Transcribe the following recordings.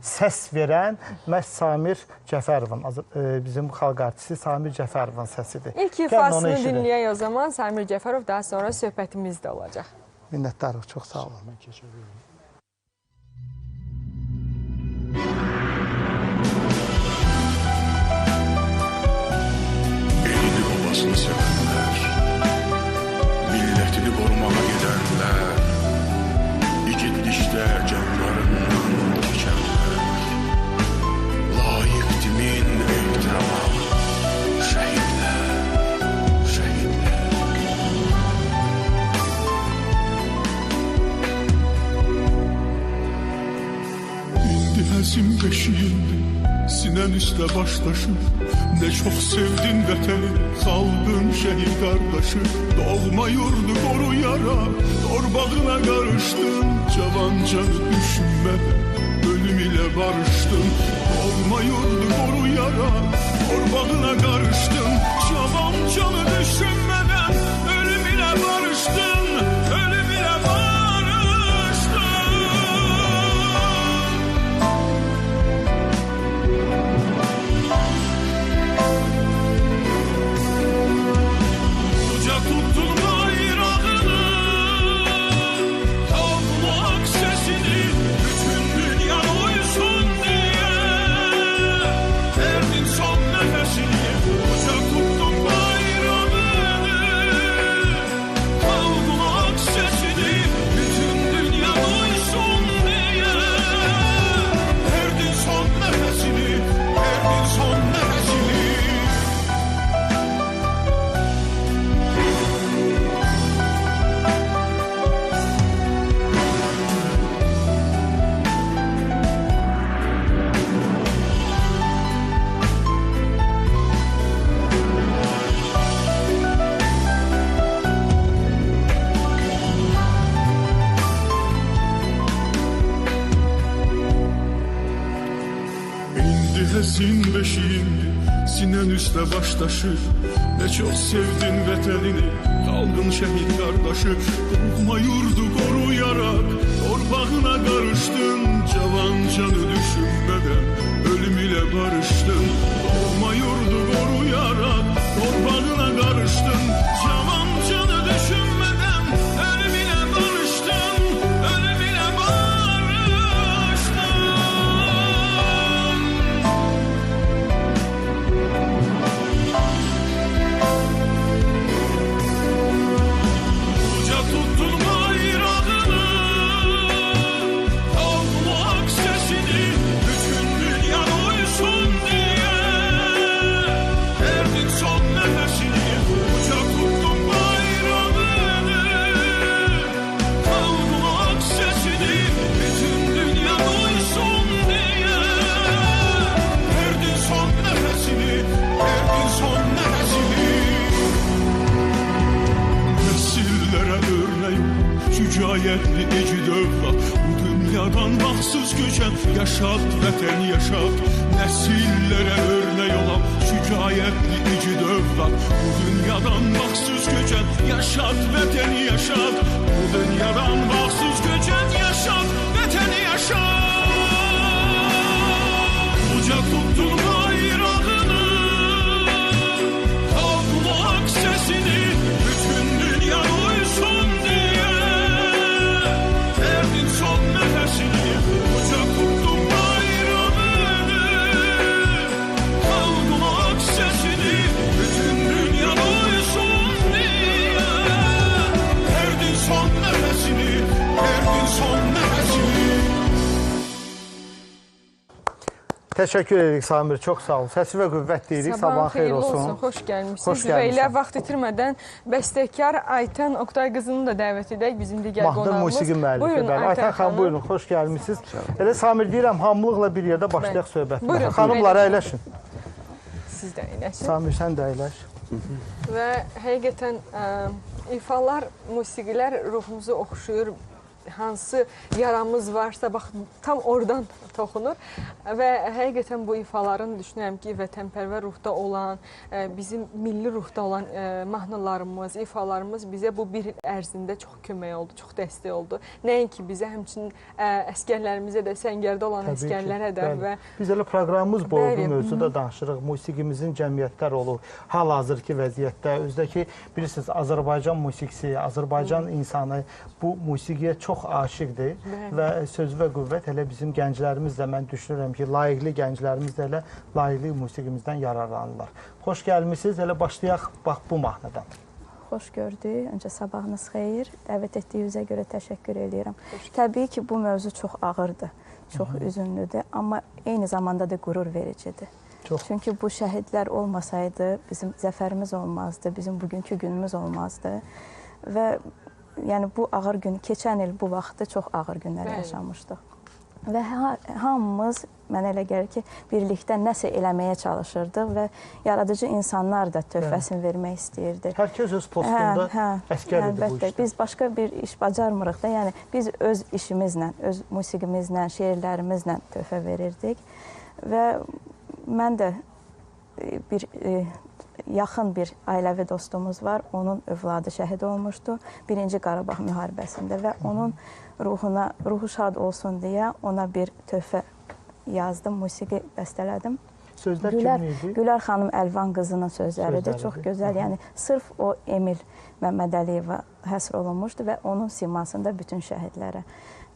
səs verən məhz Samir Cəfərovun, bizim xalq artisti Samir Cəfərovun səsidir. İlk ifasını dinləyək o zaman. Samir Cəfərov, daha sonra söhbətimiz də olacaq. Minnətdarıq, çox sağ olun. Elini babasını sevənlər, millətini qorumağa gedənlər, igidlikdə canlarından keçənlər, layiqdir min ehtirama, şəhidlər, şəhidlər. İndi həzin beşiyindi, sinen üstə başdaşır. Ne çok sevdin vətəni, xalqın şehir qardaşı. Doğma yurdu qoruyarak torbağına qarışdın. Cavan canı düşünmədən ölüm ile barışdın. Doğma yurdu qoruyarak torbağına qarışdın. Cavan canı düşünmədən ölüm ile barışdın. Ölüm ile barışdın. Həzin beşiyindi, sinen üstə başdaşır. Ne çok sevdin vətənini, xalqın şəhid qardaşı. Doğma yurdu qoruyarak torbağına qarışdın. Cavan canı düşünmədən ölüm ile barışdın. Doğma yurdu qoruyarak torbağına qarışdın. Cavan canı düşünmədən ölüm ile barışdın. Ölüm ile barışdın. Şücaətli ecid övlad, bu dünyadan baxsız göçən, yaşat vətən yaşat. Nəsillərə örnek olan şücaətli ecid övlad, bu dünyadan baxsız göçən, yaşat vətən yaşat. Bu dünyadan baxsız göçən, yaşat vətən yaşat. Uca tuttun bayrağını, kalkmak sesini, bütün dünya duysun diye. Son nefesini, uca tuttum bayrağını, kalkmak sesini, bütün dünya duysun diye. Verdin son nefesini, verdin son nefesini. Təşəkkür edirik Samir, çox sağ olun. Səsi və qüvvət deyirik, sabahın xeyir olsun. Xoş gəlmişsiniz. Və elə vaxt itirmədən bəstəkar Aytən Oktay qızını da dəvət edək, bizim digər qonağımız. Mahnı musiqi müəllifi. Aytən xanım, buyurun, xoş gəlmişsiniz. Elə Samir deyirəm, hamılıqla bir yerdə başlayaq söhbətlə. Xanımlara əyləşin. Siz də əyləşin. Samir, sən də əyləş. Və həqiqətən ifalar, musiqilər ruhumuzu oxşuyur. Hansı yaramız varsa, bax, tam oradan toxunur və həqiqətən bu ifaların düşünürəm ki, vətənpərvər ruhda olan, bizim milli ruhda olan mahnılarımız, ifalarımız bizə bu bir il ərzində çox kömək oldu, çox dəstək oldu. Nəinki bizə, həmçinin əskərlərimizə də, səngərdə olan əskərlərə də və biz elə proqramımız boyu bu mövzuda danışırıq. Musiqimizin cəmiyyətlər olur. Hal-hazırki vəziyyətdə özdəki bilirsiniz Azərbaycan musiqisi, Azərbaycan insanı bu musiqiyə çox aşiqdir və söz və qüvvət elə bizim gənclərimiz də mən düşünürəm ki, layiqli gənclərimiz də elə layiqli musiqimizdən yararlanırlar. Xoş gəlmisiniz. Elə başlayaq bax bu mahnıdan. Xoş gördük. Öncə sabahınız xeyir. Dəvət etdiyinizə görə təşəkkür edirəm. Təbii ki, bu mövzu çox ağırdır, çox üzünlüdür, amma eyni zamanda da qürur vericidir. Çünki bu şəhidlər olmasaydı bizim zəfərimiz olmazdı, bizim bugünkü günümüz olmazdı və yəni bu ağır gün, keçən il bu vaxtda çox ağır günlər yaşamışdıq. Və hamımız, mənə elə gəlir ki, birlikdə nəsə eləməyə çalışırdıq və yaradıcı insanlar da töhfəsini vermək istəyirdi. Hər kəs öz postunda əskər idi bu işdə. Biz başqa bir iş bacarmırıq da, yəni biz öz işimizlə, öz musiqimizlə, şeirlərimizlə töhfə verirdik və mən də yaxın bir ailəvi dostumuz var, onun övladı şəhid olmuşdu 1-ci Qarabağ müharibəsində və onun ruhu şad olsun deyə ona bir töhfə yazdım, musiqi bəstələdim. Sözlər kimin idi? Gülər xanım Əlvan qızının sözləridir, çox gözəl, yəni sırf o Emil Məmmədəliyeva həsr olunmuşdu və onun simasında bütün şəhidlərə.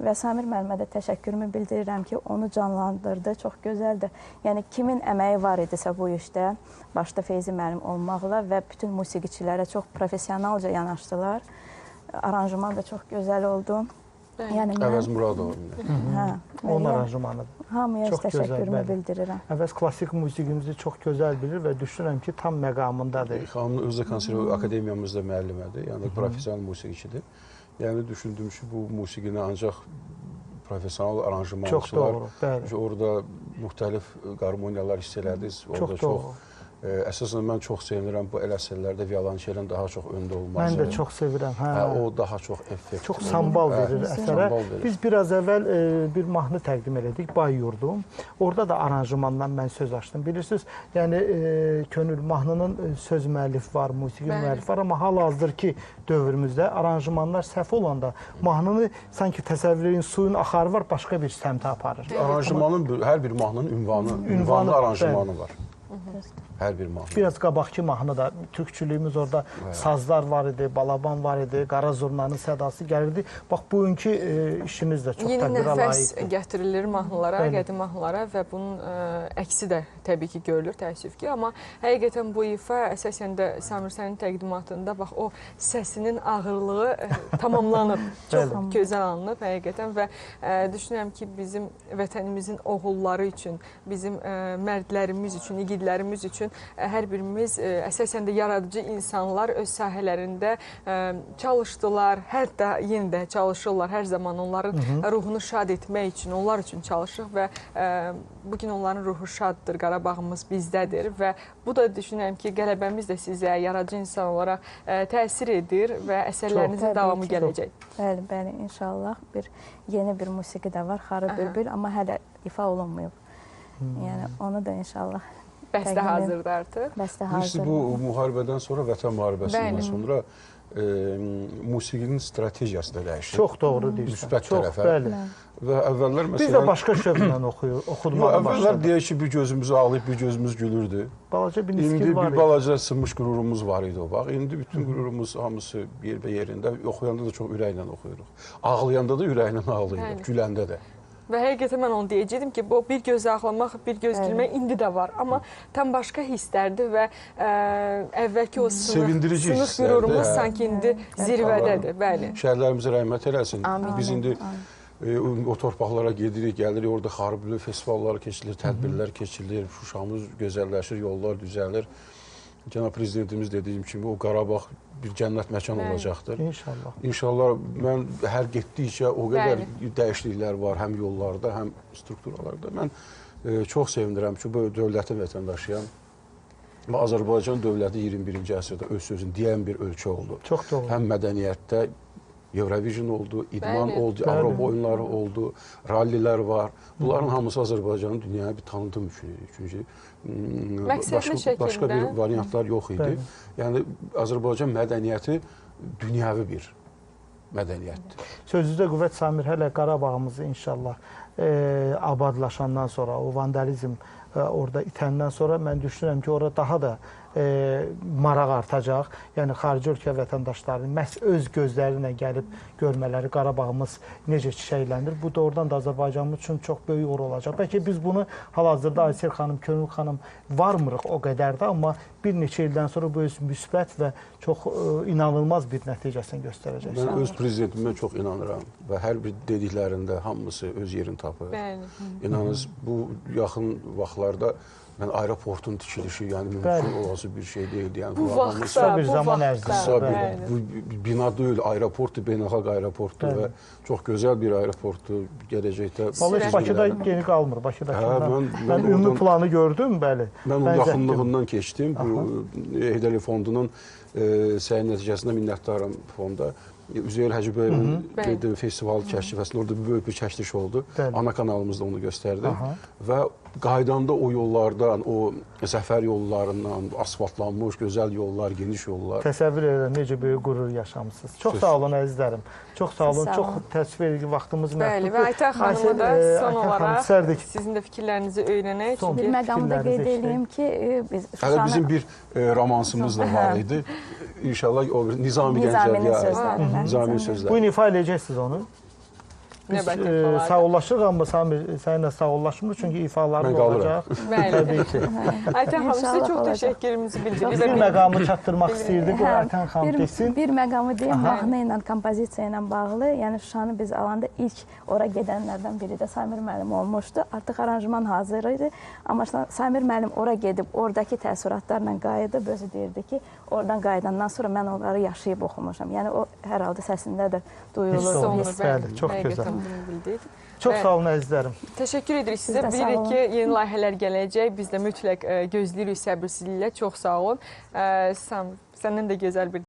Və Samir müəllimə də təşəkkürümü bildirirəm ki, onu canlandırdı, çox gözəldir. Yəni, kimin əməyi var idisə bu işdə, başda Feyzi müəllim olmaqla və bütün musiqiçilərə çox professionalca yanaşdılar. Aranjman da çox gözəl oldu. Əvəz Muradov. Onun aranjmanıdır. Hamıya təşəkkürümü bildirirəm. Əvəz klassik musiqimizi çox gözəl bilir və düşünürəm ki, tam məqamındadır. Xanımın özü də konservatoriya akademiyamızda müəllimədir, yəni professional musiqiçidir. Yəni, düşündüm ki, bu musiqini ancaq professional aranjmançılar, orada müxtəlif qarmoniyalar hiss elədiniz. Çox doğru. Əsasən mən çox sevinirəm bu el əsərlərdə violonçelin daha çox öndə olması. Mən də çox sevirəm. O daha çox effekt. Çox sambal verir əsərə. Biz biraz əvvəl bir mahnı təqdim elədik, Bay Yurdum. Orada da aranjmandan mən söz açdım. Bilirsiniz, yəni könül mahnının söz müəllifi var, musiqi müəllifi var, amma hal-hazırki dövrümüzdə aranjmanlar səhv olanda mahnını sanki təsəvvürün suyun axarı var, başqa bir səmtə aparır. Aranjmanın, hər bir mahnının ünvanlı aranjmanı var. Hər bir mahnı. Biraz qabaqki mahnı da, türkçülüyümüz orada sazlar var idi, balaban var idi, qara zurnanın sədası gəlirdi. Bax, bugünkü işimiz də çox təqdirə layiqdir. Yeni nəfəs gətirilir mahnılara, qədim mahnılara və bunun əksi də təbii ki, görülür, təəssüf ki. Amma həqiqətən bu ifa əsasən də Samir sənin təqdimatında bax, o səsinin ağırlığı tamamlanıb, çox gözəl alınıb həqiqətən və düşünürəm ki, bizim vətənimizin oğulları üçün, bizim mərdlərimiz üçün, igidlərimiz üçün hər birimiz əsasən də yaradıcı insanlar öz sahələrində çalışdılar, hətta yenə də çalışırlar, hər zaman onların ruhunu şad etmək üçün, onlar üçün çalışırıq və bugün onların ruhu şaddır, Qarabağımız bizdədir və bu da düşünürəm ki, qələbəmiz də sizə yaradıcı insan olaraq təsir edir və əsərlərinizin davamı gələcək. Bəli, bəli, inşallah yeni bir musiqi də var, Xarı Bülbül, amma hələ ifa olunmayıb. Yəni, onu da inşallah bəstə hazırdır artıq. Bəstə hazırdır. Bu müharibədən sonra, vətən müharibəsindən sonra musiqinin strategiyası da dəyişdi. Çox doğru deyirsən. Müsbət tərəfə. Və əvvəllər məsələn... Biz də başqa şövqlə oxudmağa başladıq. Əvvəllər deyək ki, bir gözümüzü ağlayıb, bir gözümüz gülürdü. Balaca bir niskil var idi. İndi bir balaca sınmış qürurumuz var idi o vaxt. İndi bütün qürurumuz hamısı yerində. Oxuyanda da çox ürəklə oxuyuruq. Ağlayanda da ürəklə ağlayırıq, güləndə də. Və həqiqətən mən onu deyəcəkdim ki, bu bir göz ağlamaq, bir göz gülmək indi də var. Amma tam başqa hisslərdir və əvvəlki o sınıq qürurumuz sanki indi zirvədədir. Şəhərlərimizi rəhmət eləsin. Biz indi o torpaqlara gedirik, gəlirik, orada Xarı Bülbül festivalları keçilir, tədbirlər keçilir, Şuşamız gözəlləşir, yollar düzəlir. Cənab Prezidentimiz dediyim kimi o Qarabağ bir cənnət məkan olacaqdır. İnşallah. İnşallah mən hər getdikcə o qədər dəyişikliklər var, həm yollarda, həm strukturalarda. Mən çox sevinirəm ki, bu dövlətin vətəndaşıyam. Və Azərbaycan dövləti 21-ci əsrdə öz sözünü deyən bir ölkə oldu. Çox doğru. Həm mədəniyyətdə, Eurovision oldu, idman Bəli. oldu, Avropa oyunları oldu, rallilər var. Bunların hamısı Azərbaycanın dünyaya bir tanıtım üçün idi. Çünki başqa bir variantlar yox idi. Yəni Azərbaycan mədəniyyəti dünyəvi bir mədəniyyətdir. Sözünüzdə qüvvət Samir, hələ Qarabağımızı inşallah abadlaşandan sonra, o vandalizm orada itəndən sonra mən düşünürəm ki, orada daha da maraq artacaq. Yəni, xarici ölkə vətəndaşlarının məhz öz gözləri ilə gəlib görmələri, Qarabağımız necə çiçəklənir. Bu doğrudan da Azərbaycanımız üçün çox böyük uğur olacaq. Bəlkə biz bunu hal-hazırda Aysel xanım, Könül xanım varmırıq o qədər də, amma bir neçə ildən sonra bu öz müsbət və çox inanılmaz bir nəticəsini göstərəcək. Mən öz prezidentimə çox inanıram və hər bir dediklərində hamısı öz yerini tapır. İnanınız, bu yaxın vaxtlarda mən aeroportun tikilişi, yəni mümkün olası bir şey deyildi. Yəni, bu vaxtda, bir zaman ərzində. Bu bina deyil, aeroportdur, beynəlxalq aeroportdur və çox gözəl bir aeroportdur gələcəkdə. Vallahi Bakıda yeni qalmır, Bakıdakı. Mən ümumi planı gördüm, bəli. Mən onun yaxınlığından keçdim. Bu Heydəli Fondunun səy nəticəsində minnətdaram fonda. Üzeyir Hacıbəyevin festival çərçivəsində orada böyük bir çəkiliş oldu. Ana kanalımızda onu göstərdi. Və qaydanda o yollardan, o zəfər yollarından, asfaltlanmış, gözəl yollar, geniş yollar. Təsəvvür edirəm, necə böyük qürur yaşamısınız. Çox sağ olun, əzizlərim. Çox sağ olun, çox təəssüf edici vaxtımız məhduddur. Bəli, və Aytən xanımı da son olaraq sizin də fikirlərinizi öyrənək. Bir məqamda qeyd edeyim ki, hələ bizim bir romansımız da var idi. İnşallah o Nizami Gəncəviyyə sözləri. Bugün ifa edəcəksiniz onu. Biz sağollaşırıq, amma Samir səninlə sağollaşmırıq, çünki ifaların olacaq. Təbii ki. Aytən xanım, sizə çox təşəkkürümüzü bildiririk. Bir məqamı çatdırmaq istəyirdik, o Aytən xanım desin. Bir məqamı deyim, mahnı ilə, kompozisiya ilə bağlı. Yəni Şuşanı biz alanda ilk ora gedənlərdən biri də Samir müəllim olmuşdu. Artıq aranjman hazır idi. Amma Samir müəllim ora gedib, oradakı təəssüratlarla qayıdıb, özü deyirdi ki, oradan qayıdandan sonra mən onları yaşayıb oxumuşam. Yəni o hər halda səsində də duyulur. Bəli, çox gözəl. Çox sağ olun, əzizlərim. Təşəkkür edirik sizə. Bilirik ki, yeni layihələr gələcək. Biz də mütləq gözləyirik səbirsizliklə. Çox sağ olun. Səndən də gözəl bir